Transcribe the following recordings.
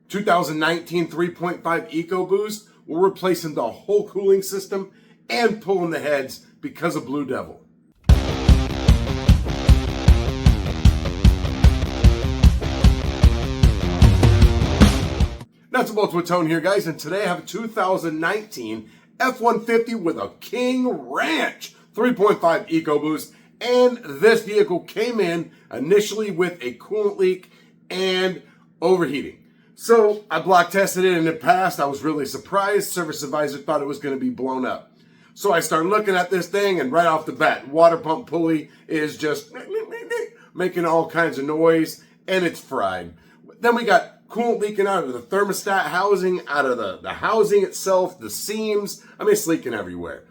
2019 3.5 EcoBoost, we're replacing the whole cooling system and pulling the heads because of Blue Devil. Nuts and bolts with Tone here, guys, and today I have a 2019 F-150 with a King Ranch 3.5 EcoBoost, and this vehicle came in initially with a coolant leak and overheating. So I block tested it and it passed. I was really surprised. Service advisor thought it was going to be blown up. So I started looking at this thing, and right off the bat, water pump pulley is just making all kinds of noise, and it's fried. Then we got coolant leaking out of the thermostat housing, out of the housing itself, the seams. I mean, it's leaking everywhere.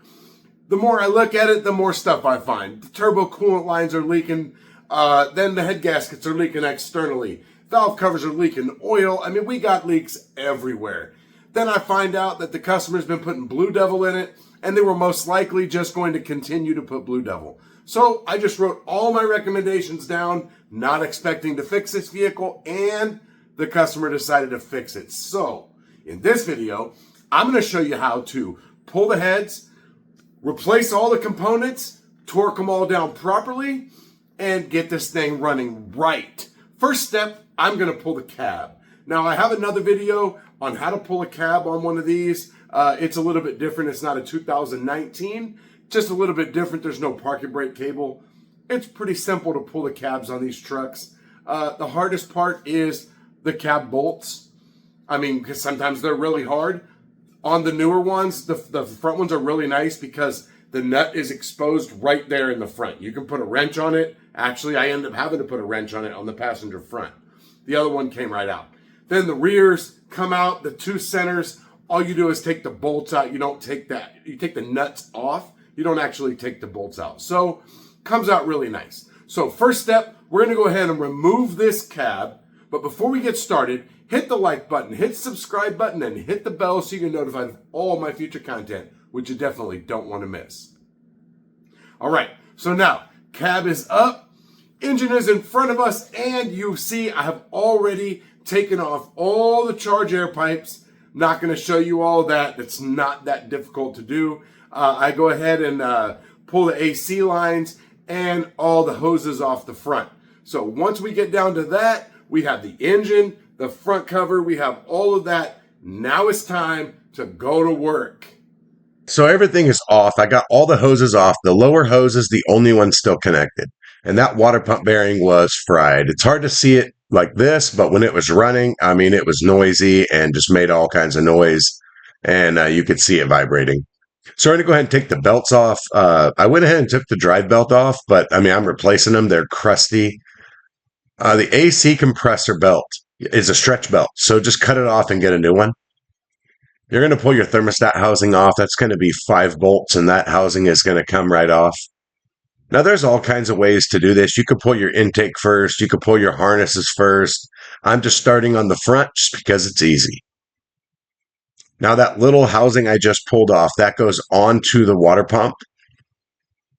The more I look at it, the more stuff I find. The turbo coolant lines are leaking. Then the head gaskets are leaking externally. Valve covers are leaking oil. I mean, we got leaks everywhere. Then I find out that the customer's been putting Blue Devil in it, and they were most likely just going to continue to put Blue Devil. So I just wrote all my recommendations down, not expecting to fix this vehicle, and the customer decided to fix it. So in this video, I'm going to show you how to pull the heads, replace all the components, torque them all down properly, and get this thing running right. First step, I'm going to pull the cab. Now, I have another video on how to pull a cab on one of these. It's a little bit different. It's not a 2019, just a little bit different. There's no parking brake cable. It's pretty simple to pull the cabs on these trucks. The hardest part is the cab bolts. I mean, because sometimes they're really hard. On the newer ones, the front ones are really nice because the nut is exposed right there in the front. You can put a wrench on it. Actually, I ended up having to put a wrench on it on the passenger front. The other one came right out. Then the rears come out, the two centers. All you do is take the bolts out. You don't take that. You take the nuts off. You don't actually take the bolts out. So, comes out really nice. So, first step, we're going to go ahead and remove this cab. But before we get started, hit the like button, hit the subscribe button, and hit the bell so you get notified of all my future content, which you definitely don't want to miss. All right, so now, cab is up, engine is in front of us, and you see I have already taken off all the charge air pipes. Not going to show you all that. It's not that difficult to do. I go ahead and pull the AC lines and all the hoses off the front. So once we get down to that, we have the engine, the front cover, we have all of that. Now it's time to go to work. So everything is off. I got all the hoses off. The lower hose is the only one still connected. And that water pump bearing was fried. It's hard to see it like this, but when it was running, I mean, it was noisy and just made all kinds of noise. And you could see it vibrating. So I'm going to go ahead and take the belts off. I went ahead and took the drive belt off, but I mean, I'm replacing them. They're crusty. The AC compressor belt is a stretch belt, so just cut it off and get a new one. You're going to pull your thermostat housing off. That's going to be 5 bolts, and that housing is going to come right off. Now, there's all kinds of ways to do this. You could pull your intake first. You could pull your harnesses first. I'm just starting on the front just because it's easy. Now, that little housing I just pulled off, that goes onto the water pump,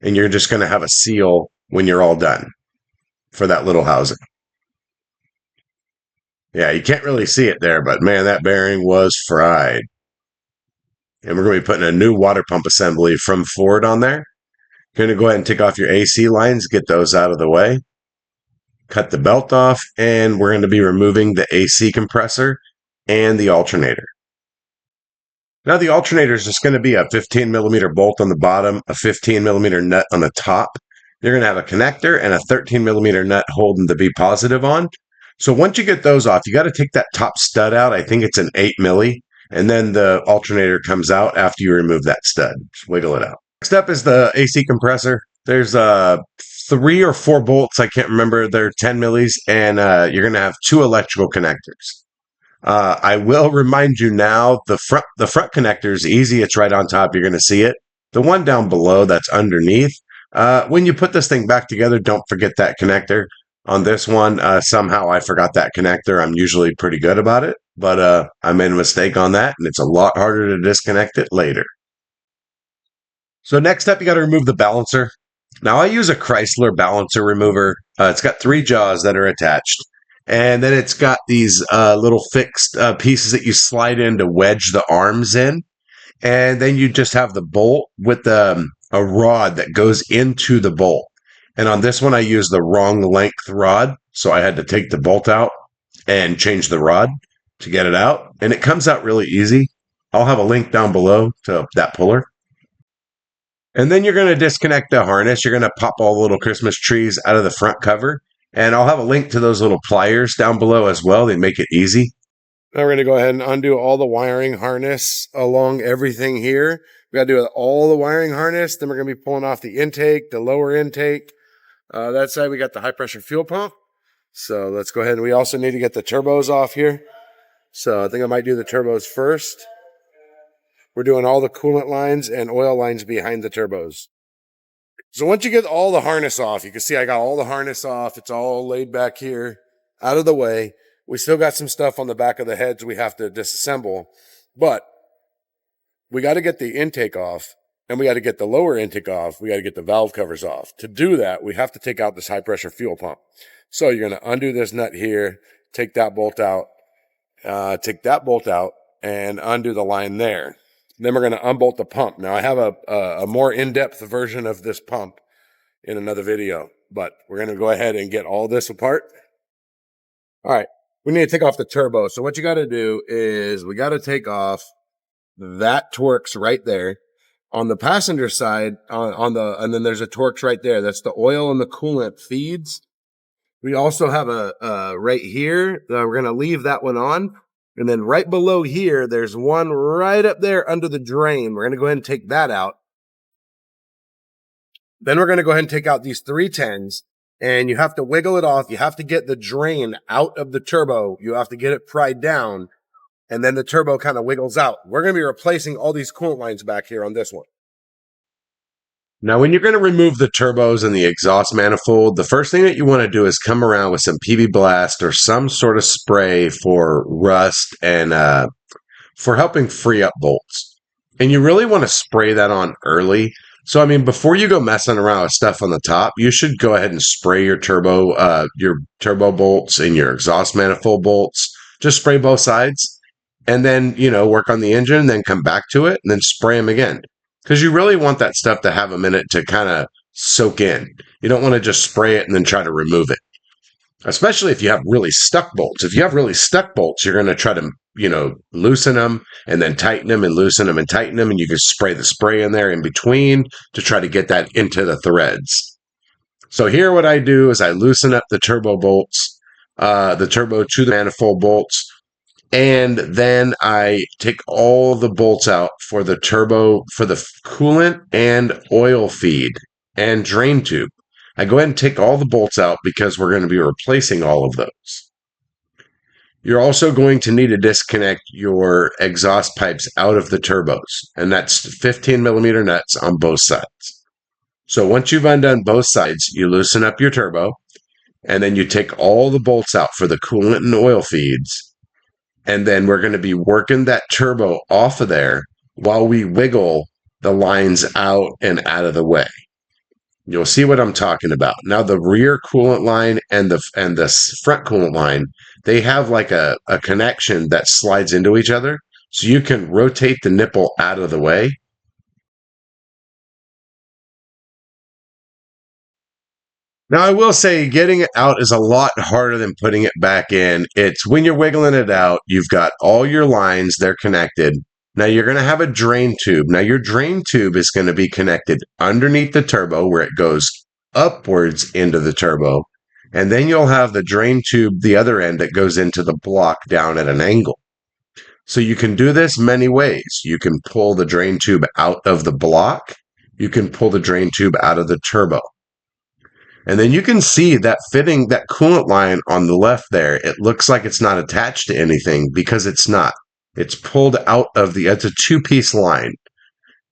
and you're just going to have a seal when you're all done for that little housing. Yeah, you can't really see it there, but man, that bearing was fried. And we're going to be putting a new water pump assembly from Ford on there. You're going to go ahead and take off your AC lines, get those out of the way. Cut the belt off, and we're going to be removing the AC compressor and the alternator. Now the alternator is just going to be a 15 millimeter bolt on the bottom, a 15 millimeter nut on the top. You're going to have a connector and a 13 millimeter nut holding the B positive on. So once you get those off, you got to take that top stud out. I think it's an 8 milli, and then the alternator comes out after you remove that stud. Just wiggle it out. Next up is the AC compressor. There's 3 or 4 bolts. I can't remember. They're 10 millis, and you're going to have 2 electrical connectors. I will remind you now, the front connector is easy. It's right on top. You're going to see it. The one down below, that's underneath. When you put this thing back together, don't forget that connector. On this one, somehow I forgot that connector. I'm usually pretty good about it, but I made a mistake on that, and it's a lot harder to disconnect it later. So next up, you got to remove the balancer. Now, I use a Chrysler balancer remover. It's got 3 jaws that are attached. And then it's got these little fixed pieces that you slide in to wedge the arms in. And then you just have the bolt with a rod that goes into the bolt. And on this one, I used the wrong length rod. So I had to take the bolt out and change the rod to get it out. And it comes out really easy. I'll have a link down below to that puller. And then you're going to disconnect the harness. You're going to pop all the little Christmas trees out of the front cover. And I'll have a link to those little pliers down below as well. They make it easy. Now we're going to go ahead and undo all the wiring harness along everything here. We got to do all the wiring harness. Then we're going to be pulling off the intake, the lower intake. That side, we got the high pressure fuel pump. So let's go ahead. And we also need to get the turbos off here. So I think I might do the turbos first. We're doing all the coolant lines and oil lines behind the turbos. So once you get all the harness off, you can see I got all the harness off. It's all laid back here, out of the way. We still got some stuff on the back of the heads we have to disassemble, but we got to get the intake off, and we got to get the lower intake off. We got to get the valve covers off. To do that, we have to take out this high pressure fuel pump. So you're going to undo this nut here, take that bolt out, and undo the line there. Then we're going to unbolt the pump. Now I have a more in-depth version of this pump in another video, but we're going to go ahead and get all this apart. All right. We need to take off the turbo. So what you got to do is we got to take off that Torx right there. On the passenger side, and then there's a Torx right there. That's the oil and the coolant feeds. We also have a right here. We're going to leave that one on. And then right below here, there's one right up there under the drain. We're going to go ahead and take that out. Then we're going to go ahead and take out these 310s. And you have to wiggle it off. You have to get the drain out of the turbo. You have to get it pried down. And then the turbo kind of wiggles out. We're going to be replacing all these coolant lines back here on this one. Now, when you're going to remove the turbos and the exhaust manifold, the first thing that you want to do is come around with some PB Blast or some sort of spray for rust and for helping free up bolts. And you really want to spray that on early. So, I mean, before you go messing around with stuff on the top, you should go ahead and spray your turbo bolts and your exhaust manifold bolts. Just spray both sides and then, work on the engine, then come back to it and then spray them again. Because you really want that stuff to have a minute to kind of soak in. You don't want to just spray it and then try to remove it. Especially if you have really stuck bolts. If you have really stuck bolts, you're going to try to, loosen them and then tighten them and loosen them and tighten them. And you can spray the spray in there in between to try to get that into the threads. So here what I do is I loosen up the turbo bolts, the turbo to the manifold bolts. And then I take all the bolts out for the turbo, for the coolant and oil feed and drain tube. I go ahead and take all the bolts out because we're going to be replacing all of those. You're also going to need to disconnect your exhaust pipes out of the turbos, and that's 15 millimeter nuts on both sides. So once you've undone both sides, you loosen up your turbo, and then you take all the bolts out for the coolant and oil feeds, and then we're going to be working that turbo off of there while we wiggle the lines out and out of the way. You'll see what I'm talking about. Now, the rear coolant line and the front coolant line, they have like a connection that slides into each other. So you can rotate the nipple out of the way. Now, I will say getting it out is a lot harder than putting it back in. It's when you're wiggling it out, you've got all your lines, they're connected. Now you're going to have a drain tube. Now your drain tube is going to be connected underneath the turbo where it goes upwards into the turbo. And then you'll have the drain tube, the other end that goes into the block down at an angle. So you can do this many ways. You can pull the drain tube out of the block. You can pull the drain tube out of the turbo. And then you can see that fitting that coolant line on the left there, it looks like it's not attached to anything because it's not. It's pulled out of it's a two-piece line.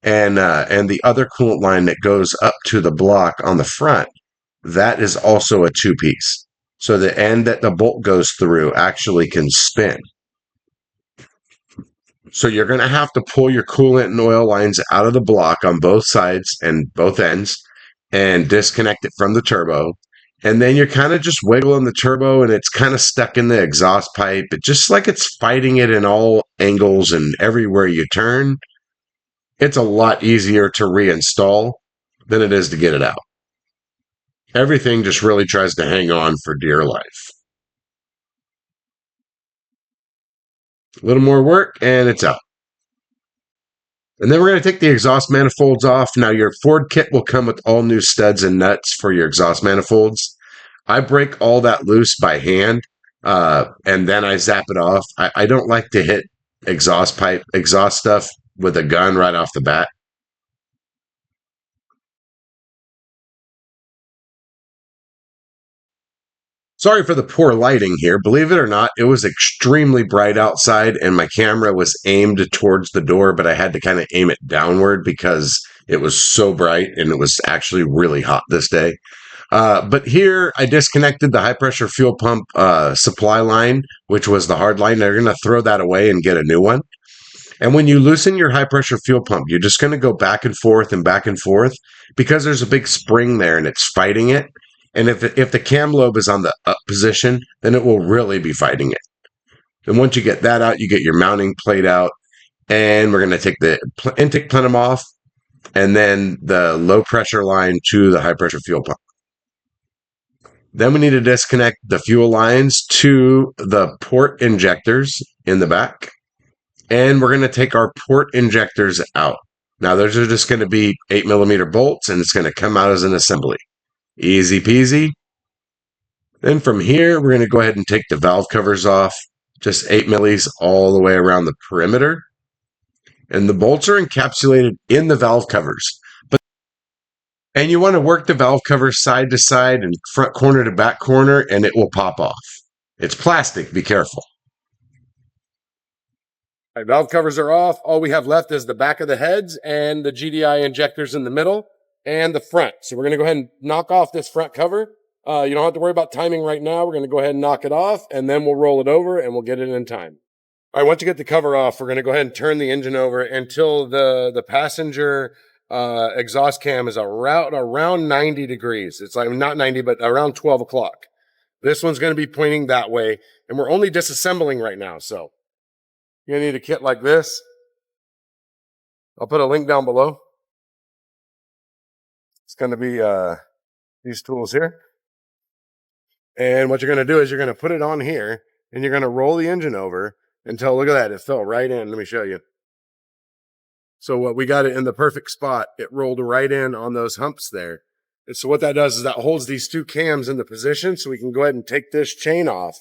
And the other coolant line that goes up to the block on the front, that is also a two-piece. So the end that the bolt goes through actually can spin. So you're going to have to pull your coolant and oil lines out of the block on both sides and both ends and disconnect it from the turbo. And then you're kind of just wiggling the turbo and it's kind of stuck in the exhaust pipe. It just like it's fighting it in all angles and everywhere you turn. It's a lot easier to reinstall than it is to get it out. Everything just really tries to hang on for dear life. A little more work and it's out. And then we're going to take the exhaust manifolds off. Now, your Ford kit will come with all new studs and nuts for your exhaust manifolds. I break all that loose by hand, and then I zap it off. I don't like to hit exhaust stuff with a gun right off the bat. Sorry for the poor lighting here. Believe it or not, it was extremely bright outside and my camera was aimed towards the door, but I had to kind of aim it downward because it was so bright and it was actually really hot this day. But here I disconnected the high pressure fuel pump supply line, which was the hard line. They're going to throw that away and get a new one. And when you loosen your high pressure fuel pump, you're just going to go back and forth because there's a big spring there and it's fighting it. And if the cam lobe is on the up position, then it will really be fighting it. And once you get that out, you get your mounting plate out. And we're going to take the intake plenum off and then the low pressure line to the high pressure fuel pump. Then we need to disconnect the fuel lines to the port injectors in the back. And we're going to take our port injectors out. Now, those are just going to be 8mm bolts, and it's going to come out as an assembly. Easy peasy. Then from here, we're going to go ahead and take the valve covers off. Just 8mm all the way around the perimeter. And the bolts are encapsulated in the valve covers. And you want to work the valve covers side to side and front corner to back corner, and it will pop off. It's plastic. Be careful. All right, valve covers are off. All we have left is the back of the heads and the GDI injectors in the middle and the front. So we're going to go ahead and knock off this front cover. You don't have to worry about timing right now. We're going to go ahead and knock it off, and then we'll roll it over, and we'll get it in time. All right, once you get the cover off, we're going to go ahead and turn the engine over until the passenger exhaust cam is around 90 degrees. It's like not 90, but around 12 o'clock. This one's going to be pointing that way, and we're only disassembling right now, so you're going to need a kit like this. I'll put a link down below. It's going to be these tools here. And what you're going to do is you're going to put it on here, and you're going to roll the engine over until, look at that, it fell right in. Let me show you. So what we got it in the perfect spot. It rolled right in on those humps there. And so what that does is that holds these two cams into position so we can go ahead and take this chain off.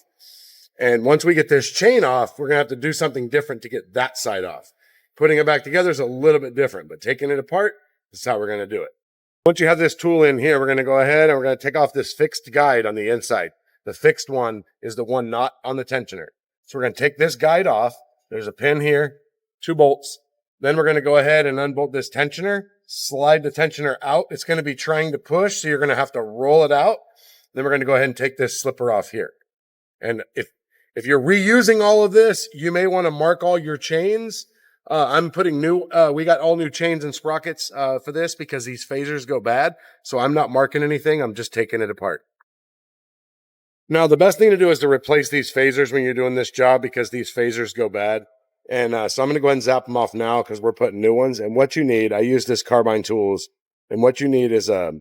And once we get this chain off, we're going to have to do something different to get that side off. Putting it back together is a little bit different, but taking it apart, this is how we're going to do it. Once you have this tool in here, we're going to go ahead and we're going to take off this fixed guide on the inside. The fixed one is the one not on the tensioner. So we're going to take this guide off. There's a pin here, 2 bolts. Then we're going to go ahead and unbolt this tensioner, slide the tensioner out. It's going to be trying to push, so you're going to have to roll it out. Then we're going to go ahead and take this slipper off here. And if you're reusing all of this, you may want to mark all your chains. I'm putting we got all new chains and sprockets for this because these phasers go bad. So I'm not marking anything. I'm just taking it apart. Now, the best thing to do is to replace these phasers when you're doing this job because these phasers go bad. And so I'm going to go ahead and zap them off now because we're putting new ones. And what you need, I use this Carbine Tools. And what you need is a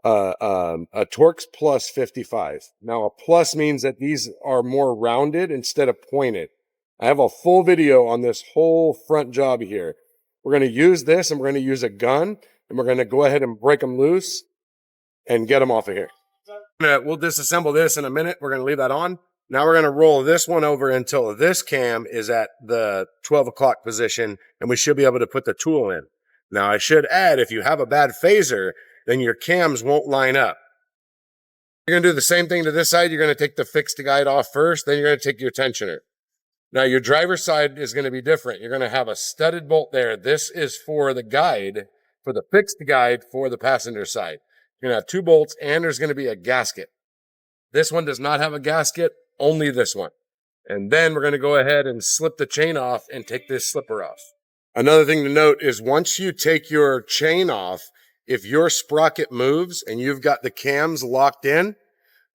Torx Plus 55. Now, a plus means that these are more rounded instead of pointed. I have a full video on this whole front job here. We're going to use this, and we're going to use a gun, and we're going to go ahead and break them loose and get them off of here. We'll disassemble this in a minute. We're going to leave that on. Now we're going to roll this one over until this cam is at the 12 o'clock position, and we should be able to put the tool in. Now, I should add, if you have a bad phaser, then your cams won't line up. You're going to do the same thing to this side. You're going to take the fixed guide off first, then you're going to take your tensioner. Now, your driver's side is going to be different. You're going to have a studded bolt there. This is for the guide, for the fixed guide for the passenger side. You're going to have 2 bolts, and there's going to be a gasket. This one does not have a gasket, only this one. And then we're going to go ahead and slip the chain off and take this slipper off. Another thing to note is once you take your chain off, if your sprocket moves and you've got the cams locked in,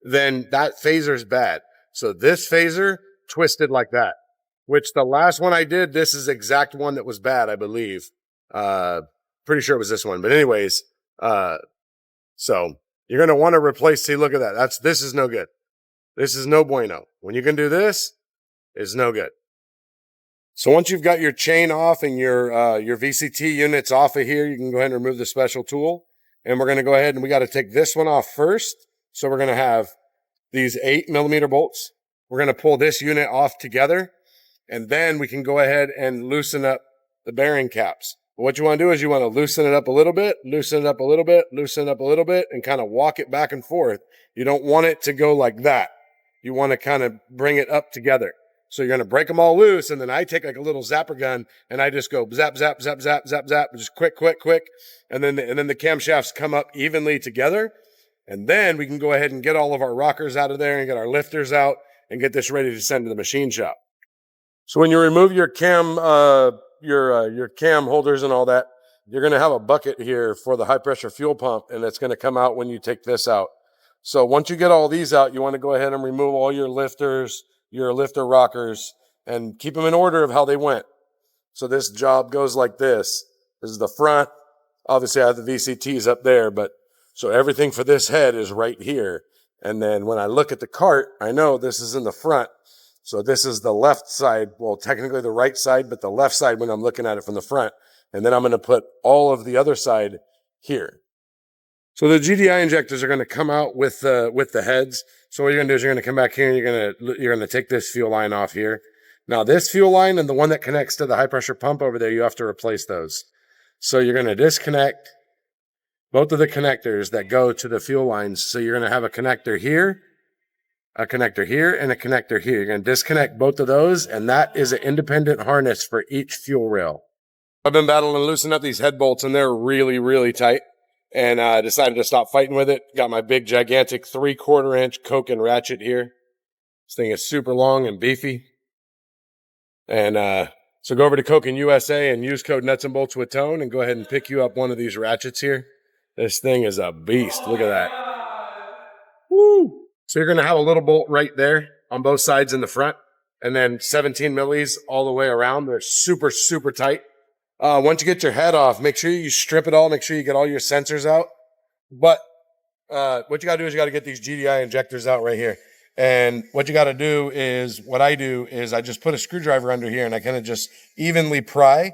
then that phaser's bad. So this phaser twisted like that, which the last one I did, this is the exact one that was bad, I believe. Pretty sure it was this one. But anyways, so you're going to want to replace, see, look at that. This is no good. This is no bueno. When you can do this, it's no good. So once you've got your chain off and your VCT units off of here, you can go ahead and remove the special tool. And we're going to go ahead and we got to take this one off first. So we're going to have these 8mm bolts. We're going to pull this unit off together. And then we can go ahead and loosen up the bearing caps. What you want to do is you want to loosen it up a little bit, loosen it up a little bit, loosen it up a little bit, and kind of walk it back and forth. You don't want it to go like that. You want to kind of bring it up together. So you're going to break them all loose, and then I take like a little zapper gun, and I just go zap, zap, zap, zap, zap, zap, just quick, quick, quick. And then the camshafts come up evenly together. And then we can go ahead and get all of our rockers out of there and get our lifters out and get this ready to send to the machine shop. So when you remove your cam holders and all that, you're going to have a bucket here for the high pressure fuel pump, and it's going to come out when you take this out. So once you get all these out, you want to go ahead and remove all your lifters, your lifter rockers, and keep them in order of how they went. So this job goes like this. This is the front. Obviously I have the VCTs up there, but so everything for this head is right here. And then when I look at the cart, I know this is in the front. So this is the left side, well, technically the right side, but the left side when I'm looking at it from the front. And then I'm going to put all of the other side here. So the GDI injectors are going to come out with the heads. So what you're going to do is you're going to come back here and you're going to take this fuel line off here. Now this fuel line and the one that connects to the high pressure pump over there, you have to replace those. So you're going to disconnect both of the connectors that go to the fuel lines. So you're going to have a connector here, and a connector here. You're going to disconnect both of those, and that is an independent harness for each fuel rail. I've been battling to loosen up these head bolts, and they're really, really tight. And I decided to stop fighting with it. Got my big, gigantic 3/4 inch Koken ratchet here. This thing is super long and beefy. And so go over to Koken USA and use code Nuts and Bolts with Tone and go ahead and pick you up one of these ratchets here. This thing is a beast. Look at that. Woo! So you're going to have a little bolt right there on both sides in the front, and then 17 millis all the way around. They're super, super tight. Once you get your head off, make sure you strip it all. Make sure you get all your sensors out. But what you got to do is you got to get these GDI injectors out right here. And what you got to do is, what I do is I just put a screwdriver under here and I kind of just evenly pry.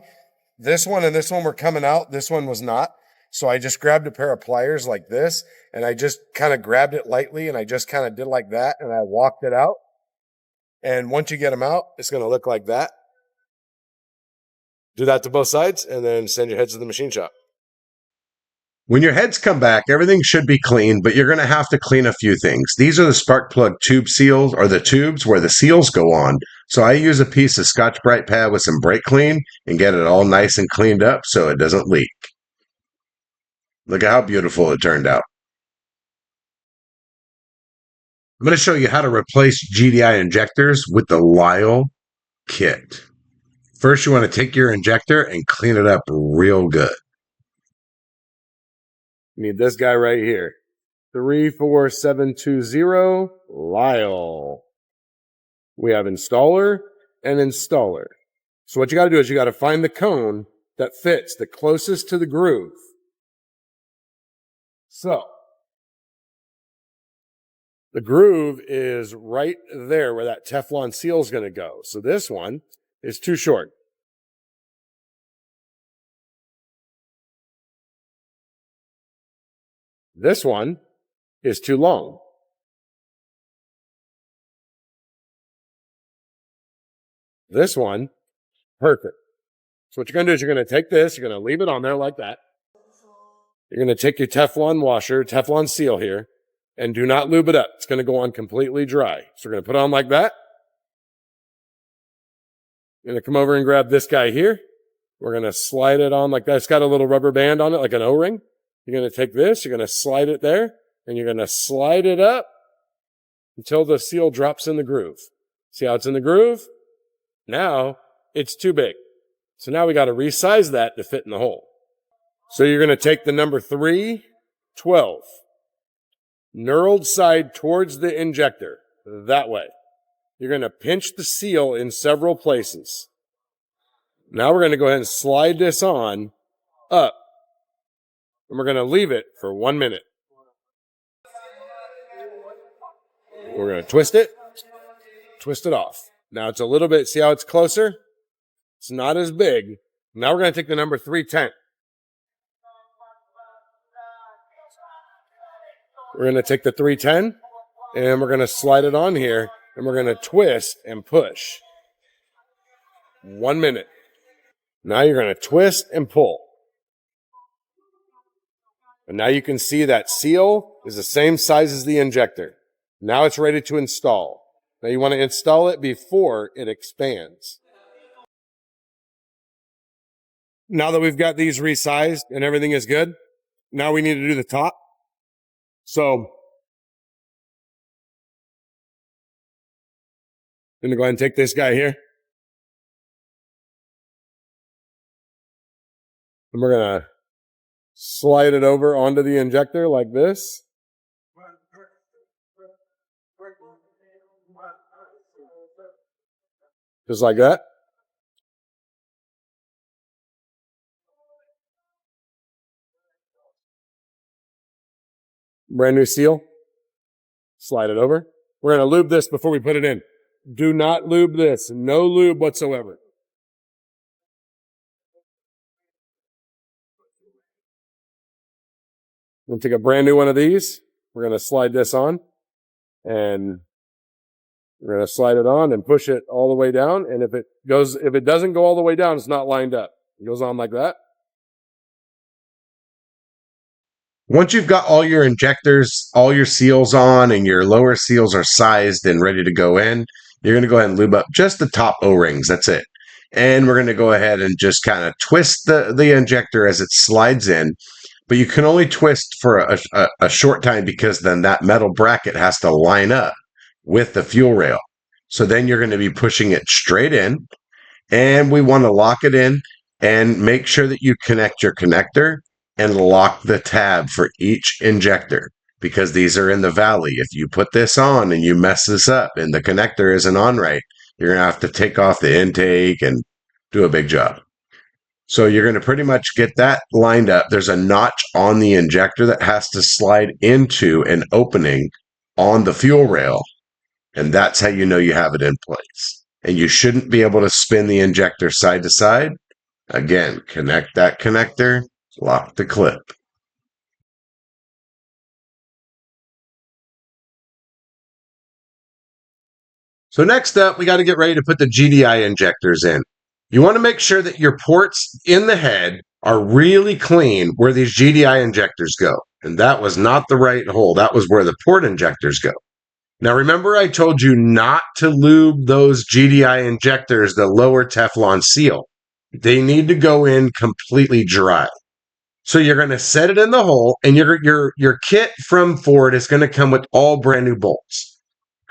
This one and this one were coming out. This one was not. So I just grabbed a pair of pliers like this, and I just kind of grabbed it lightly, and I just kind of did like that, and I walked it out. And once you get them out, it's going to look like that. Do that to both sides, and then send your heads to the machine shop. When your heads come back, everything should be clean, but you're going to have to clean a few things. These are the spark plug tube seals, or the tubes where the seals go on. So I use a piece of Scotch-Brite pad with some brake clean and get it all nice and cleaned up so it doesn't leak. Look at how beautiful it turned out. I'm going to show you how to replace GDI injectors with the Lyle kit. First, you want to take your injector and clean it up real good. You need this guy right here. 34720 Lyle. We have installer and installer. So what you got to do is you got to find the cone that fits the closest to the groove. So the groove is right there where that Teflon seal is going to go. So this one is too short. This one is too long. This one, perfect. So what you're going to do is you're going to take this, you're going to leave it on there like that. You're going to take your Teflon washer, Teflon seal here, and do not lube it up. It's going to go on completely dry. So we're going to put it on like that. You're going to come over and grab this guy here. We're going to slide it on like that. It's got a little rubber band on it, like an O-ring. You're going to take this, you're going to slide it there, and you're going to slide it up until the seal drops in the groove. See how it's in the groove? Now, it's too big. So now we got to resize that to fit in the hole. So you're going to take the number 312, knurled side towards the injector, that way. You're going to pinch the seal in several places. Now we're going to go ahead and slide this on up, and we're going to leave it for 1 minute. We're going to twist it off. Now it's a little bit, see how it's closer? It's not as big. Now we're going to take the number 310. We're going to take the 310 and we're going to slide it on here and we're going to twist and push. 1 minute. Now you're going to twist and pull. And now you can see that seal is the same size as the injector. Now it's ready to install. Now you want to install it before it expands. Now that we've got these resized and everything is good, now we need to do the top. So I'm going to go ahead and take this guy here. And we're going to slide it over onto the injector like this. Just like that. Brand new seal. Slide it over. We're going to lube this before we put it in. Do not lube this. No lube whatsoever. I'm going to take a brand new one of these. We're going to slide this on. And we're going to slide it on and push it all the way down. And if it doesn't go all the way down, it's not lined up. It goes on like that. Once you've got all your injectors, all your seals on, and your lower seals are sized and ready to go in, you're going to go ahead and lube up just the top O-rings. That's it. And we're going to go ahead and just kind of twist the injector as it slides in. But you can only twist for a short time because then that metal bracket has to line up with the fuel rail. So then you're going to be pushing it straight in. And we want to lock it in and make sure that you connect your connector and lock the tab for each injector because these are in the valley. If you put this on and you mess this up and the connector isn't on right, you're going to have to take off the intake and do a big job. So you're going to pretty much get that lined up. There's a notch on the injector that has to slide into an opening on the fuel rail. And that's how you know you have it in place. And you shouldn't be able to spin the injector side to side. Again, connect that connector, lock the clip. So next up, we got to get ready to put the GDI injectors in. You want to make sure that your ports in the head are really clean where these GDI injectors go. And that was not the right hole. That was where the port injectors go. Now, remember I told you not to lube those GDI injectors, the lower Teflon seal. They need to go in completely dry. So you're going to set it in the hole, and your kit from Ford is going to come with all brand new bolts.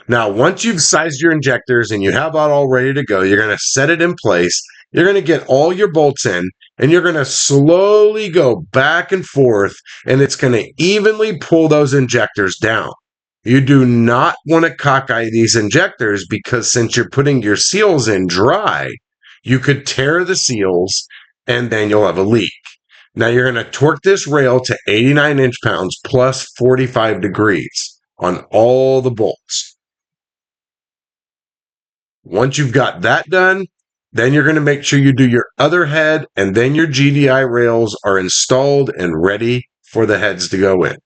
Now, once you've sized your injectors and you have that all ready to go, you're going to set it in place. You're going to get all your bolts in, and you're going to slowly go back and forth, and it's going to evenly pull those injectors down. You do not want to cockeye these injectors because since you're putting your seals in dry, you could tear the seals and then you'll have a leak. Now you're going to torque this rail to 89 inch-pounds plus 45 degrees on all the bolts. Once you've got that done, then you're going to make sure you do your other head and then your GDI rails are installed and ready for the heads to go in.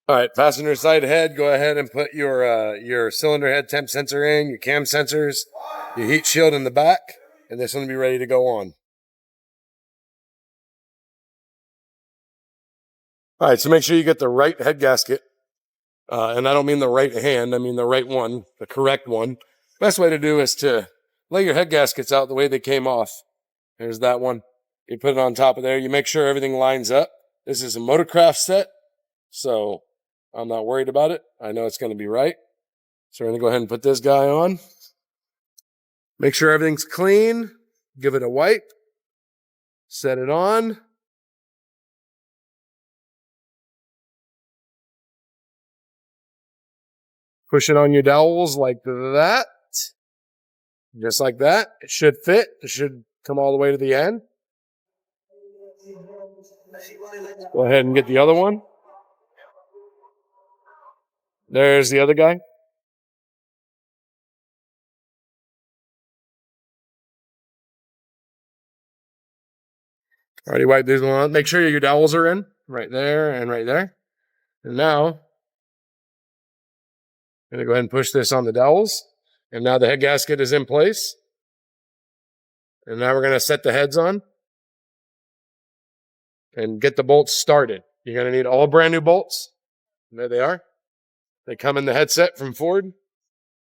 All right, passenger side head, go ahead and put your cylinder head temp sensor in, your cam sensors, your heat shield in the back, and this one will be ready to go on. All right, so make sure you get the right head gasket. And I don't mean the right hand, I mean the right one, the correct one. Best way to do is to lay your head gaskets out the way they came off. There's that one. You put it on top of there. You make sure everything lines up. This is a Motorcraft set, so I'm not worried about it. I know it's going to be right. So we're going to go ahead and put this guy on. Make sure everything's clean. Give it a wipe. Set it on. Push it on your dowels like that. Just like that. It should fit. It should come all the way to the end. Go ahead and get the other one. There's the other guy. Already wiped this one on. Make sure your dowels are in. Right there and right there. And now, I'm going to go ahead and push this on the dowels. And now the head gasket is in place. And now we're going to set the heads on. And get the bolts started. You're going to need all brand new bolts. There they are. They come in the headset from Ford.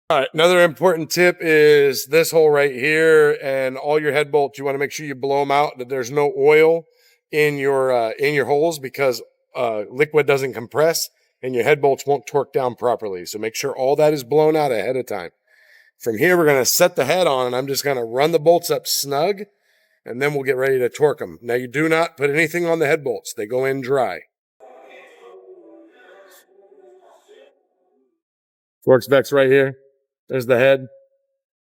All right, another important tip is this hole right here, and all your head bolts, you want to make sure you blow them out, that there's no oil in your holes, because liquid doesn't compress and your head bolts won't torque down properly. So make sure all that is blown out ahead of time. From here, we're going to set the head on, and I'm just going to run the bolts up snug, and then we'll get ready to torque them. Now, you do not put anything on the head bolts. They go in dry. Torque specs right here. There's the head.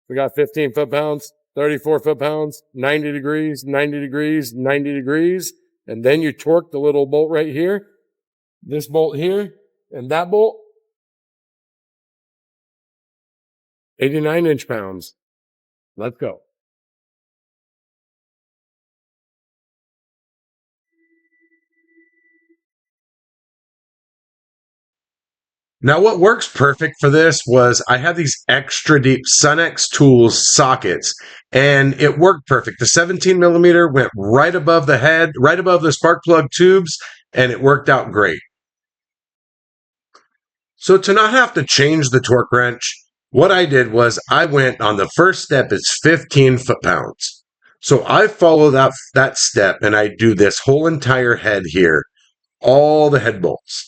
We got 15 foot-pounds, 34 foot-pounds, 90 degrees, 90 degrees, 90 degrees. And then you torque the little bolt right here, this bolt here, and that bolt. 89 inch-pounds. Let's go. Now, what works perfect for this was I have these extra deep Sunex Tools sockets, and it worked perfect. The 17 millimeter went right above the head, right above the spark plug tubes, and it worked out great. So to not have to change the torque wrench, what I did was I went on the first step, it's 15 foot-pounds. So I follow that step, and I do this whole entire head here, all the head bolts.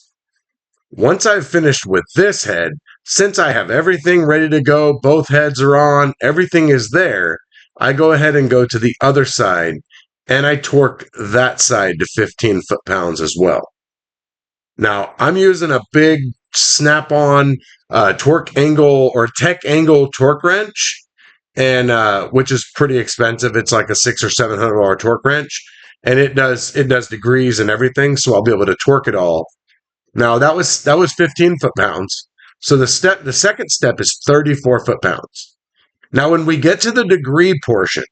Once I've finished with this head, since I have everything ready to go, both heads are on, everything is there, I go ahead and go to the other side, and I torque that side to 15 foot-pounds as well. Now, I'm using a big snap-on torque angle or tech angle torque wrench, and which is pretty expensive. It's like a $600 or $700 torque wrench, and it does degrees and everything, so I'll be able to torque it all. Now that was 15 foot-pounds. So the second step is 34 foot-pounds. Now when we get to the degree portion,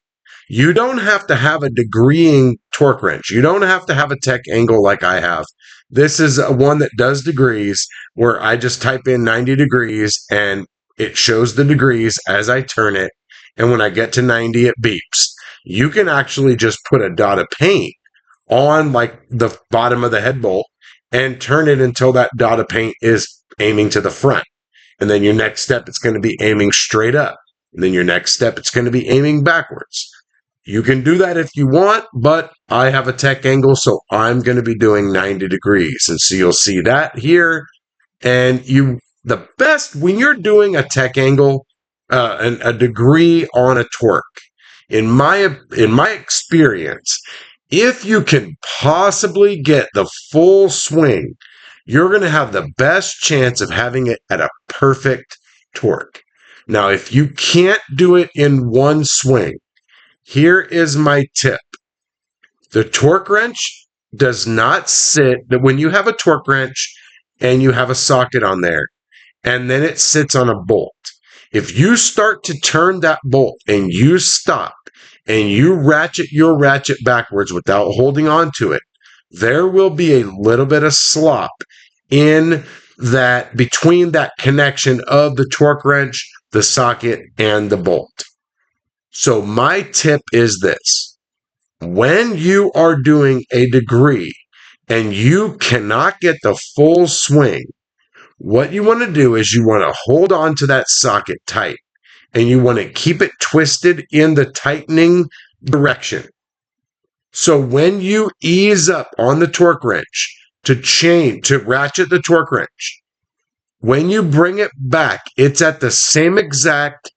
you don't have to have a degreeing torque wrench. You don't have to have a tech angle like I have. This is one that does degrees, where I just type in 90 degrees and it shows the degrees as I turn it. And when I get to 90, it beeps. You can actually just put a dot of paint on like the bottom of the head bolt and turn it until that dot of paint is aiming to the front. And then your next step, it's going to be aiming straight up. And then your next step, it's going to be aiming backwards. You can do that if you want, but I have a tech angle, so I'm going to be doing 90 degrees. And so you'll see that here. And the best, when you're doing a tech angle, a degree on a torque, in my experience, if you can possibly get the full swing, you're going to have the best chance of having it at a perfect torque. Now, if you can't do it in one swing, here is my tip. The torque wrench does not sit, when you have a torque wrench and you have a socket on there, and then it sits on a bolt. If you start to turn that bolt and you stop, and you ratchet your ratchet backwards without holding on to it, there will be a little bit of slop in that, between that connection of the torque wrench, the socket, and the bolt. So my tip is this. When you are doing a degree and you cannot get the full swing, what you want to do is you want to hold on to that socket tight. And you want to keep it twisted in the tightening direction. So when you ease up on the torque wrench to ratchet the torque wrench, when you bring it back, it's at the same exact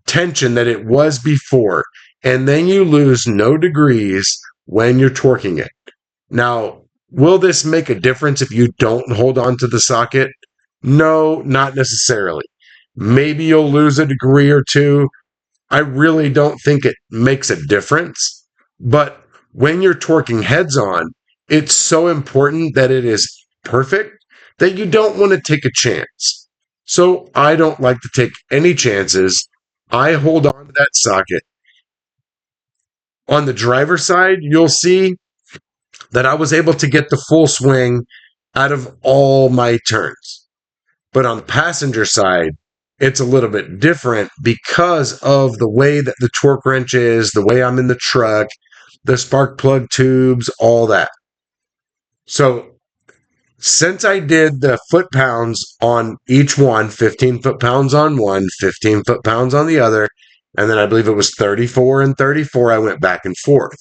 tension that it was before. And then you lose no degrees when you're torquing it. Now, will this make a difference if you don't hold on to the socket? No, not necessarily. Maybe you'll lose a degree or two. I really don't think it makes a difference. But when you're torquing heads on, it's so important that it is perfect that you don't want to take a chance. So I don't like to take any chances. I hold on to that socket. On the driver's side, you'll see that I was able to get the full swing out of all my turns. But on the passenger side, it's a little bit different because of the way that the torque wrench is, the way I'm in the truck, the spark plug tubes, all that. So since I did the foot pounds on each one, 15 foot pounds on one, 15 foot pounds on the other, and then I believe it was 34 and 34, I went back and forth.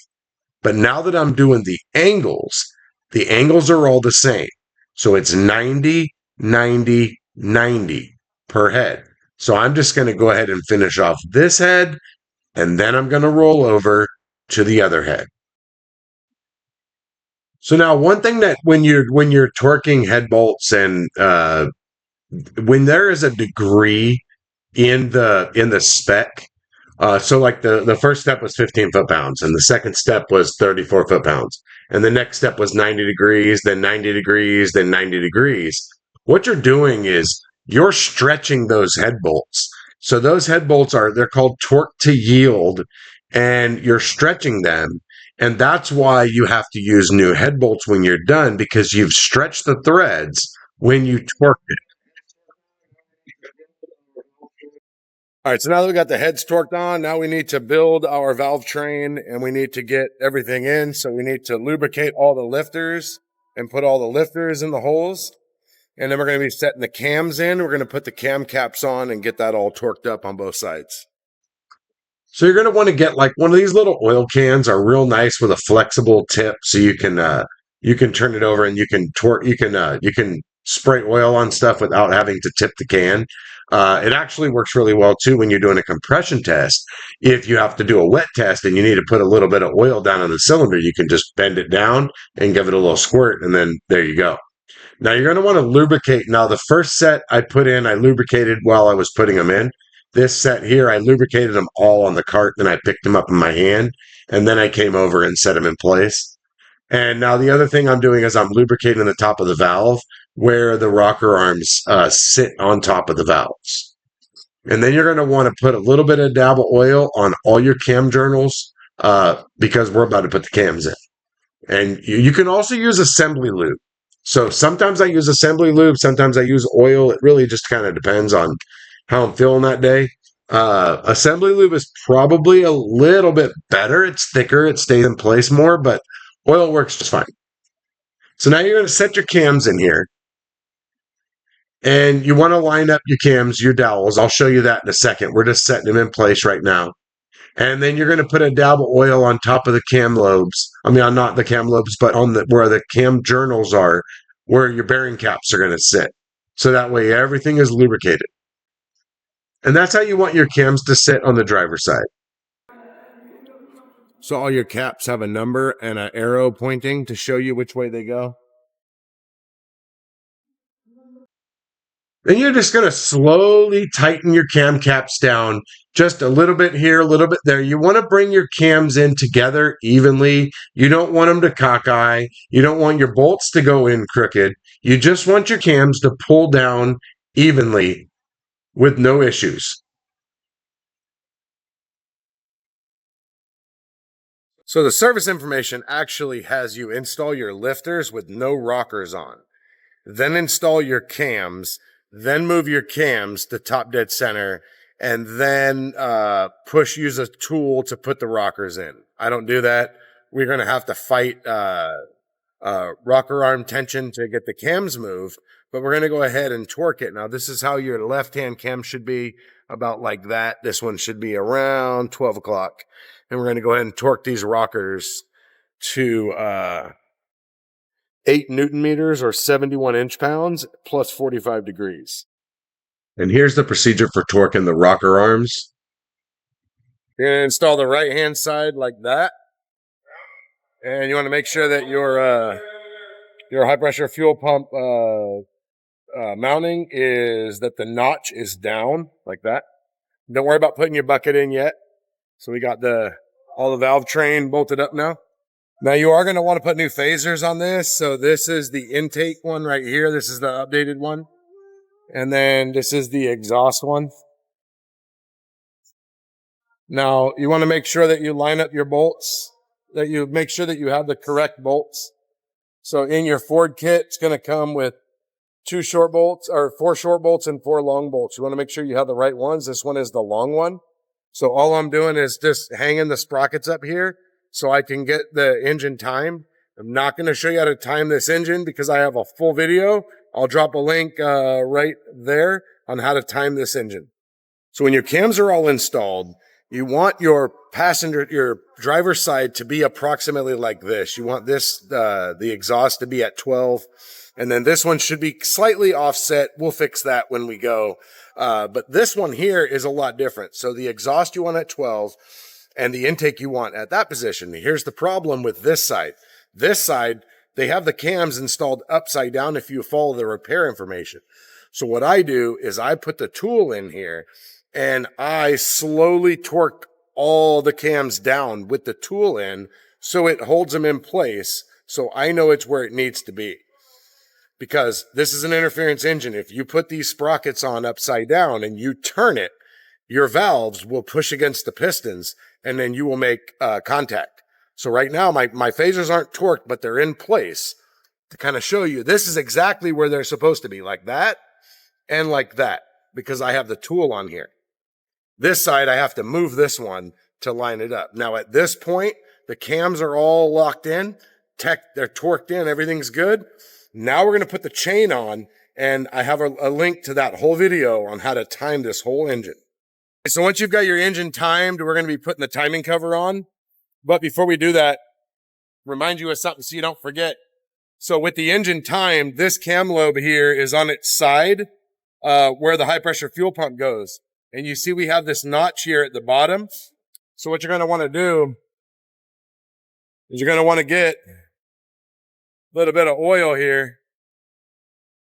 But now that I'm doing the angles are all the same. So it's 90, 90, 90 per head. So I'm just going to go ahead and finish off this head, and then I'm going to roll over to the other head. So now one thing that when you're torquing head bolts and when there is a degree in the spec, so like the first step was 15 foot pounds, and the second step was 34 foot pounds, and the next step was 90 degrees, then 90 degrees, then 90 degrees. What you're doing is you're stretching those head bolts. So those head bolts they're called torque to yield, and you're stretching them. And that's why you have to use new head bolts when you're done, because you've stretched the threads when you torque it. All right, so now that we got the heads torqued on, now we need to build our valve train and we need to get everything in. So we need to lubricate all the lifters and put all the lifters in the holes. And then we're going to be setting the cams in. We're going to put the cam caps on and get that all torqued up on both sides. So you're going to want to get like one of these little oil cans are real nice with a flexible tip, so you can turn it over and you can spray oil on stuff without having to tip the can. It actually works really well too when you're doing a compression test. If you have to do a wet test and you need to put a little bit of oil down on the cylinder, you can just bend it down and give it a little squirt, and then there you go. Now you're going to want to lubricate. Now the first set I put in, I lubricated while I was putting them in. This set here, I lubricated them all on the cart, then I picked them up in my hand, and then I came over and set them in place. And now the other thing I'm doing is I'm lubricating the top of the valve where the rocker arms sit on top of the valves. And then you're going to want to put a little bit of dab of oil on all your cam journals because we're about to put the cams in. And you can also use assembly lube. So sometimes I use assembly lube, sometimes I use oil. It really just kind of depends on how I'm feeling that day. Assembly lube is probably a little bit better. It's thicker, it stays in place more, but oil works just fine. So now you're going to set your cams in here. And you want to line up your cams, your dowels. I'll show you that in a second. We're just setting them in place right now. And then you're going to put a dab of oil on top of the cam lobes. I mean, not the cam lobes, but on where the cam journals are, where your bearing caps are going to sit. So that way everything is lubricated. And that's how you want your cams to sit on the driver's side. So all your caps have a number and an arrow pointing to show you which way they go? Then you're just going to slowly tighten your cam caps down just a little bit here, a little bit there. You want to bring your cams in together evenly. You don't want them to cockeye. You don't want your bolts to go in crooked. You just want your cams to pull down evenly with no issues. So the service information actually has you install your lifters with no rockers on, then install your cams, then move your cams to top dead center, and then use a tool to put the rockers in. I don't do that. We're going to have to fight rocker arm tension to get the cams moved, but we're going to go ahead and torque it. Now, this is how your left-hand cam should be, about like that. This one should be around 12 o'clock. And we're going to go ahead and torque these rockers to 8 Newton meters or 71 inch-pounds plus 45 degrees. And here's the procedure for torquing the rocker arms. You're going to install the right-hand side like that. And you want to make sure that your high-pressure fuel pump mounting is that the notch is down like that. Don't worry about putting your bucket in yet. So we got all the valve train bolted up now. Now you are going to want to put new phasers on this. So this is the intake one right here. This is the updated one. And then this is the exhaust one. Now you want to make sure that you line up your bolts, that you make sure that you have the correct bolts. So in your Ford kit, it's going to come with 4 short bolts and 4 long bolts. You want to make sure you have the right ones. This one is the long one. So all I'm doing is just hanging the sprockets up here so I can get the engine timed. I'm not going to show you how to time this engine because I have a full video. I'll drop a link right there on how to time this engine. So when your cams are all installed, you want your driver's side to be approximately like this. You want this, the exhaust to be at 12. And then this one should be slightly offset. We'll fix that when we go. But this one here is a lot different. So the exhaust you want at 12 and the intake you want at that position. Here's the problem with this side. This side, they have the cams installed upside down if you follow the repair information. So what I do is I put the tool in here and I slowly torque all the cams down with the tool in so it holds them in place. So I know it's where it needs to be. Because this is an interference engine. If you put these sprockets on upside down and you turn it, your valves will push against the pistons and then you will make contact. So right now, my phasers aren't torqued, but they're in place to kind of show you this is exactly where they're supposed to be, like that and like that, because I have the tool on here. This side, I have to move this one to line it up. Now at this point, the cams are all locked in, they're torqued in, everything's good. Now we're going to put the chain on, and I have a link to that whole video on how to time this whole engine. So once you've got your engine timed, we're going to be putting the timing cover on. But before we do that, remind you of something so you don't forget. So with the engine timed, this cam lobe here is on its side where the high pressure fuel pump goes. And you see we have this notch here at the bottom. So what you're going to want to do is you're going to want to get a little bit of oil here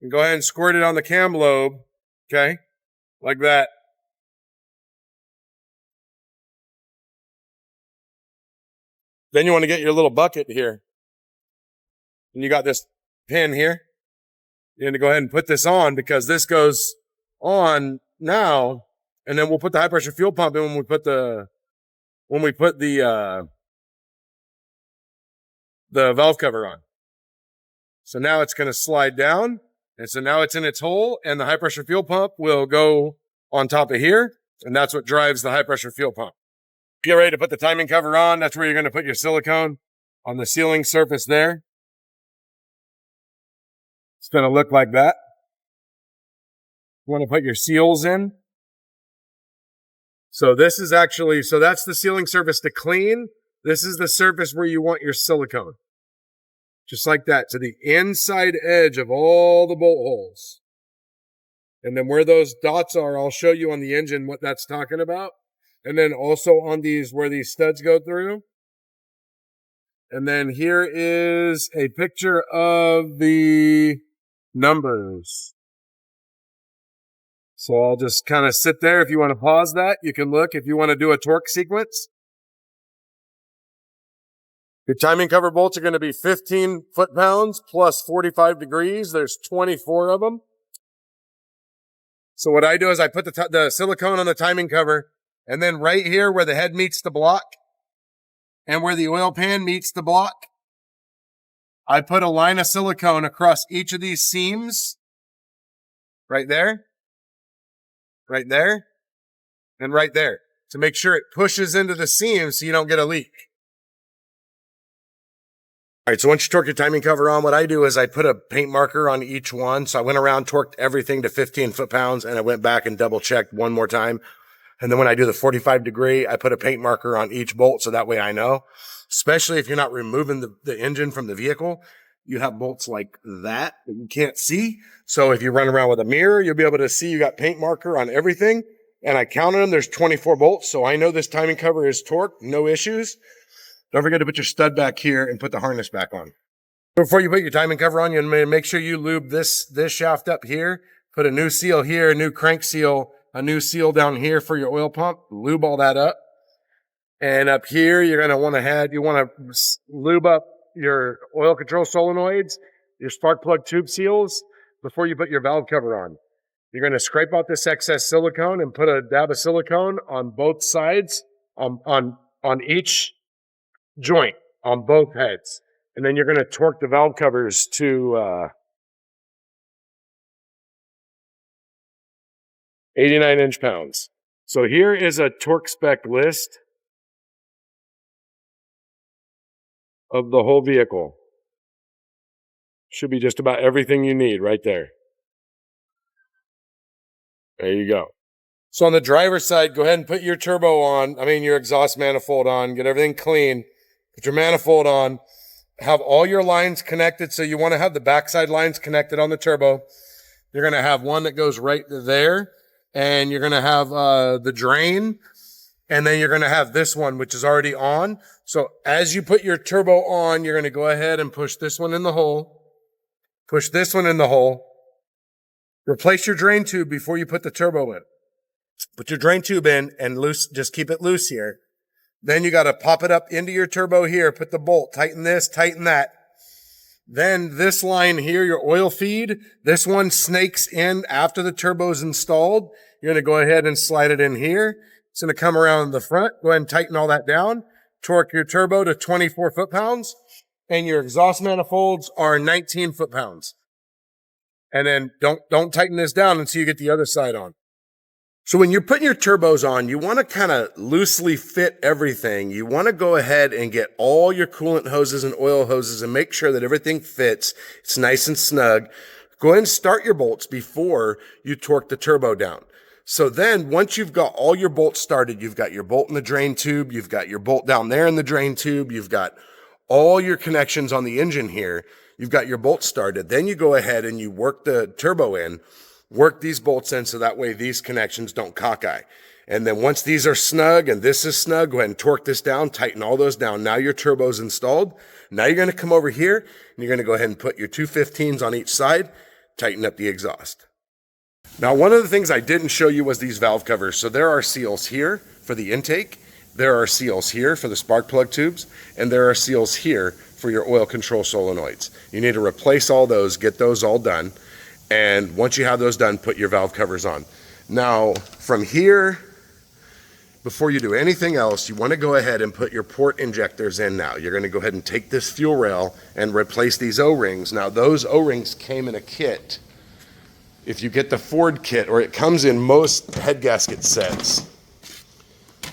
and go ahead and squirt it on the cam lobe, okay, like that. Then you want to get your little bucket here. And you got this pin here. You're going to go ahead and put this on because this goes on now. And then we'll put the high pressure fuel pump in when we put the valve cover on. So now it's going to slide down. And so now it's in its hole and the high pressure fuel pump will go on top of here. And that's what drives the high pressure fuel pump. Get ready to put the timing cover on. That's where you're going to put your silicone on the sealing surface there. It's going to look like that. You want to put your seals in. So this is actually, so that's the sealing surface to clean. This is the surface where you want your silicone. Just like that, to the inside edge of all the bolt holes. And then where those dots are, I'll show you on the engine what that's talking about. And then also on these, where these studs go through. And then here is a picture of the numbers. So I'll just kind of sit there. If you want to pause that, you can look. If you want to do a torque sequence. Your timing cover bolts are going to be 15 foot-pounds plus 45 degrees. There's 24 of them. So what I do is I put the silicone on the timing cover, and then right here where the head meets the block and where the oil pan meets the block, I put a line of silicone across each of these seams. Right there, and right there to make sure it pushes into the seam so you don't get a leak. All right, so once you torque your timing cover on, what I do is I put a paint marker on each one. So I went around, torqued everything to 15 foot-pounds, and I went back and double-checked one more time. And then when I do the 45 degree, I put a paint marker on each bolt so that way I know. Especially if you're not removing the engine from the vehicle. You have bolts like that you can't see. So if you run around with a mirror, you'll be able to see you got paint marker on everything. And I counted them. There's 24 bolts. So I know this timing cover is torqued, no issues. Don't forget to put your stud back here and put the harness back on. Before you put your timing cover on, you make sure you lube this shaft up here. Put a new seal here, a new crank seal, a new seal down here for your oil pump. Lube all that up. And up here, you're going to want to lube up your oil control solenoids, your spark plug tube seals before you put your valve cover on. You're going to scrape out this excess silicone and put a dab of silicone on both sides, on each joint, on both heads. And then you're going to torque the valve covers to 89 inch-pounds. So here is a torque spec list of the whole vehicle. Should be just about everything you need right there. There you go. So on the driver's side, go ahead and put your your exhaust manifold on, get everything clean, put your manifold on, have all your lines connected. So you want to have the backside lines connected on the turbo. You're going to have one that goes right there, and you're going to have the drain, and then you're going to have this one, which is already on. So as you put your turbo on, you're going to go ahead and push this one in the hole, push this one in the hole, replace your drain tube before you put the turbo in. Put your drain tube in and just keep it loose here. Then you got to pop it up into your turbo here, put the bolt, tighten this, tighten that. Then this line here, your oil feed, this one snakes in after the turbo's installed. You're going to go ahead and slide it in here. It's going to come around the front. Go ahead and tighten all that down. Torque your turbo to 24 foot-pounds. And your exhaust manifolds are 19 foot-pounds. And then don't tighten this down until you get the other side on. So when you're putting your turbos on, you want to kind of loosely fit everything. You want to go ahead and get all your coolant hoses and oil hoses and make sure that everything fits. It's nice and snug. Go ahead and start your bolts before you torque the turbo down. So then once you've got all your bolts started, you've got your bolt in the drain tube, you've got your bolt down there in the drain tube, you've got all your connections on the engine here, you've got your bolts started. Then you go ahead and you work the turbo in. Work these bolts in so that way these connections don't cockeye. And then once these are snug and this is snug, go ahead and torque this down, tighten all those down. Now your turbo's installed. Now you're going to come over here and you're going to go ahead and put your 215s on each side, tighten up the exhaust. Now, one of the things I didn't show you was these valve covers. So there are seals here for the intake. There are seals here for the spark plug tubes, and there are seals here for your oil control solenoids. You need to replace all those, get those all done. And once you have those done, put your valve covers on. Now, from here, before you do anything else, you want to go ahead and put your port injectors in now. You're going to go ahead and take this fuel rail and replace these O-rings. Now, those O-rings came in a kit. If you get the Ford kit, or it comes in most head gasket sets.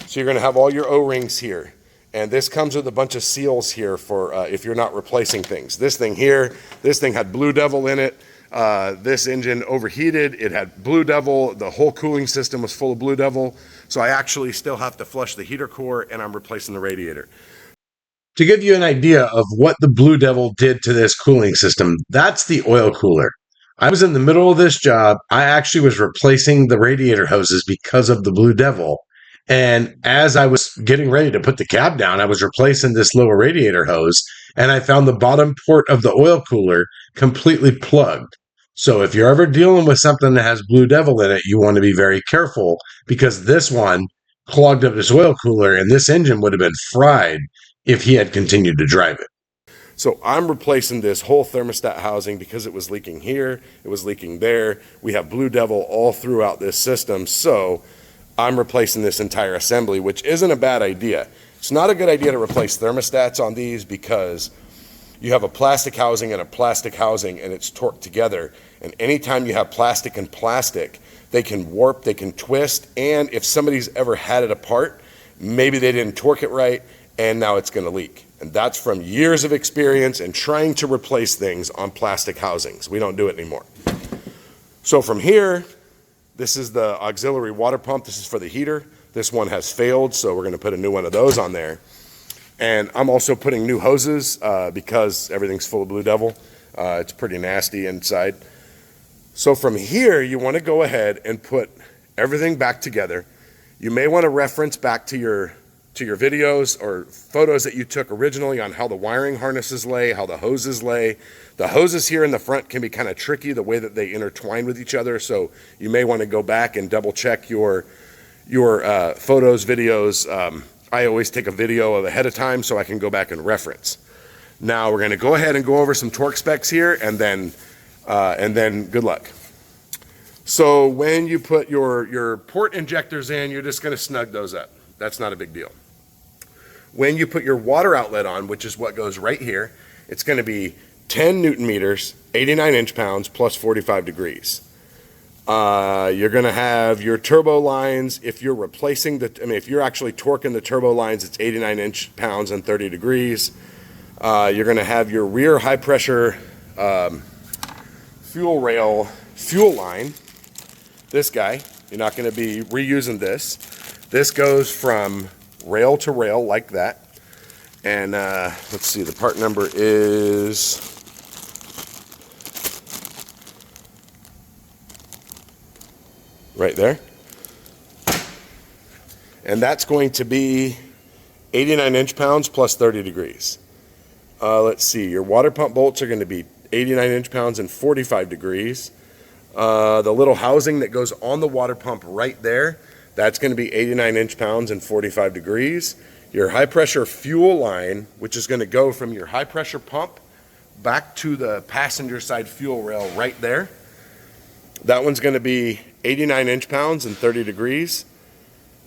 So you're going to have all your O-rings here. And this comes with a bunch of seals here for if you're not replacing things. This thing here, this thing had Blue Devil in it. This engine overheated. It had Blue Devil. The whole cooling system was full of Blue Devil. So I actually still have to flush the heater core, and I'm replacing the radiator. To give you an idea of what the Blue Devil did to this cooling system, that's the oil cooler. I was in the middle of this job. I actually was replacing the radiator hoses because of the Blue Devil. And as I was getting ready to put the cab down, I was replacing this lower radiator hose, and I found the bottom port of the oil cooler completely plugged. So if you're ever dealing with something that has Blue Devil in it, you want to be very careful, because this one clogged up this oil cooler, and this engine would have been fried if he had continued to drive it. So I'm replacing this whole thermostat housing because it was leaking here, it was leaking there. We have Blue Devil all throughout this system, so I'm replacing this entire assembly, which isn't a bad idea. It's not a good idea to replace thermostats on these because you have a plastic housing and a plastic housing, and it's torqued together. And anytime you have plastic and plastic, they can warp, they can twist, and if somebody's ever had it apart, maybe they didn't torque it right, and now it's going to leak. And that's from years of experience and trying to replace things on plastic housings. We don't do it anymore. So from here, this is the auxiliary water pump. This is for the heater. This one has failed, so we're going to put a new one of those on there. And I'm also putting new hoses because everything's full of Blue Devil. It's pretty nasty inside. So from here, you want to go ahead and put everything back together. You may want to reference back to your to your videos or photos that you took originally on how the wiring harnesses lay, how the hoses lay. The hoses here in the front can be kind of tricky the way that they intertwine with each other, so you may want to go back and double check your photos, videos. I always take a video of ahead of time so I can go back and reference. Now we're going to go ahead and go over some torque specs here, and then good luck. So when you put your port injectors in, you're just going to snug those up. That's not a big deal. When you put your water outlet on, which is what goes right here, it's going to be 10 Newton meters, 89 inch-pounds, plus 45 degrees. You're going to have your turbo lines. If you're replacing if you're actually torquing the turbo lines, it's 89 inch-pounds and 30 degrees. You're going to have your rear high-pressure fuel rail fuel line. This guy, you're not going to be reusing this. This goes from rail to rail like that. And let's see, the part number is right there. And that's going to be 89 inch-pounds plus 30 degrees. Let's see, your water pump bolts are going to be 89 inch-pounds and 45 degrees. The little housing that goes on the water pump right there, that's going to be 89 inch-pounds and 45 degrees. Your high-pressure fuel line, which is going to go from your high-pressure pump back to the passenger side fuel rail right there, that one's going to be 89 inch-pounds and 30 degrees.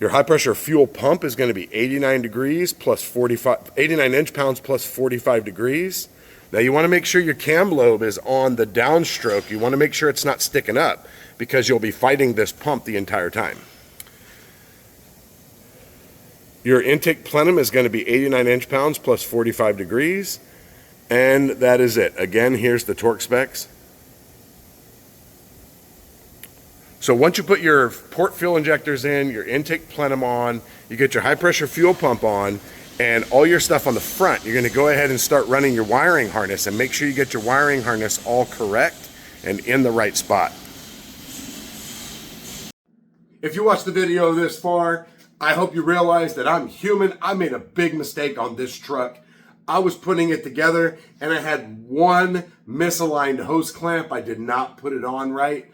Your high-pressure fuel pump is going to be 89 degrees plus 89 inch-pounds plus 45 degrees. Now you want to make sure your cam lobe is on the downstroke. You want to make sure it's not sticking up because you'll be fighting this pump the entire time. Your intake plenum is going to be 89 inch-pounds plus 45 degrees. And that is it. Again, here's the torque specs. So once you put your port fuel injectors in, your intake plenum on, you get your high-pressure fuel pump on, and all your stuff on the front, you're going to go ahead and start running your wiring harness, and make sure you get your wiring harness all correct and in the right spot. If you watched the video this far, I hope you realize that I'm human. I made a big mistake on this truck. I was putting it together and I had one misaligned hose clamp. I did not put it on right.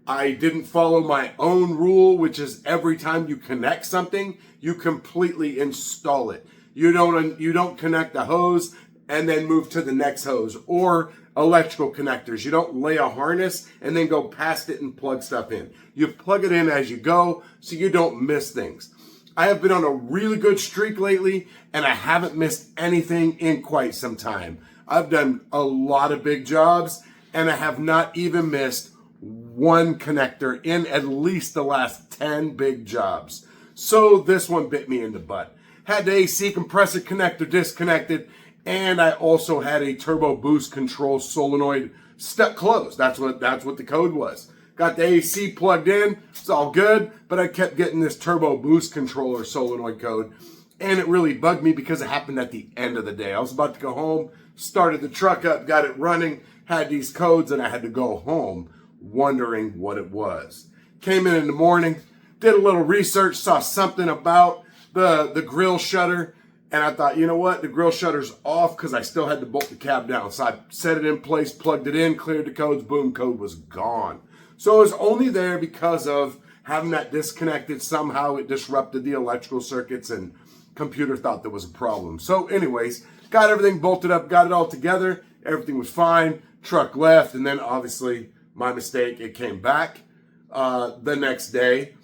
I didn't follow my own rule, which is every time you connect something, you completely install it. You don't connect the hose and then move to the next hose, or electrical connectors. You don't lay a harness and then go past it and plug stuff in. You plug it in as you go so you don't miss things. I have been on a really good streak lately and I haven't missed anything in quite some time. I've done a lot of big jobs and I have not even missed one connector in at least the last 10 big jobs. So this one bit me in the butt. Had the AC compressor connector disconnected, and I also had a turbo boost control solenoid stuck closed. That's what the code was. Got the AC plugged in, it's all good, but I kept getting this turbo boost controller solenoid code, and it really bugged me because it happened at the end of the day. I was about to go home, started the truck up, got it running, had these codes, and I had to go home wondering what it was. Came in the morning, did a little research, saw something about the grill shutter, and I thought, you know what, the grill shutter's off because I still had to bolt the cab down. So I set it in place, plugged it in, cleared the codes, boom, code was gone. So it was only there because of having that disconnected. Somehow it disrupted the electrical circuits and computer thought there was a problem. So anyways, got everything bolted up, got it all together. Everything was fine. Truck left, and then obviously my mistake, it came back the next day.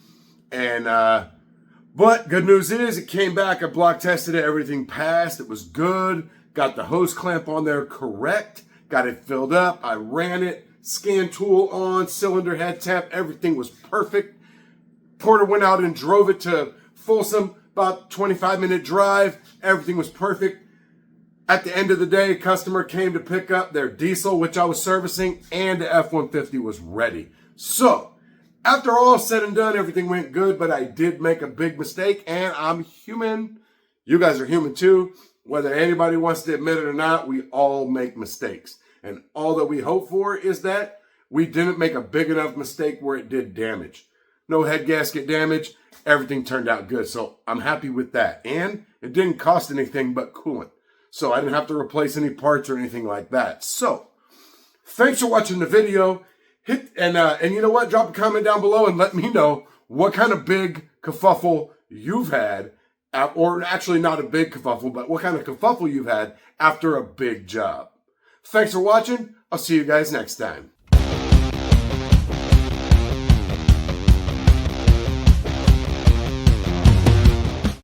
And but good news is it came back. I block tested it. Everything passed. It was good. Got the hose clamp on there correct. Got it filled up. I ran it. Scan tool on. Cylinder head tap. Everything was perfect. Porter went out and drove it to Folsom. About 25-minute drive. Everything was perfect. At the end of the day, a customer came to pick up their diesel, which I was servicing, and the F-150 was ready. So after all said and done, everything went good, but I did make a big mistake, and I'm human. You guys are human too. Whether anybody wants to admit it or not, we all make mistakes. And all that we hope for is that we didn't make a big enough mistake where it did damage. no head gasket damage. Everything turned out good, so I'm happy with that. And it didn't cost anything but coolant, so I didn't have to replace any parts or anything like that. So thanks for watching the video. And you know what? Drop a comment down below and let me know what kind of big kerfuffle you've had, or actually not a big kerfuffle, but what kind of kerfuffle you've had after a big job. Thanks for watching. I'll see you guys next time.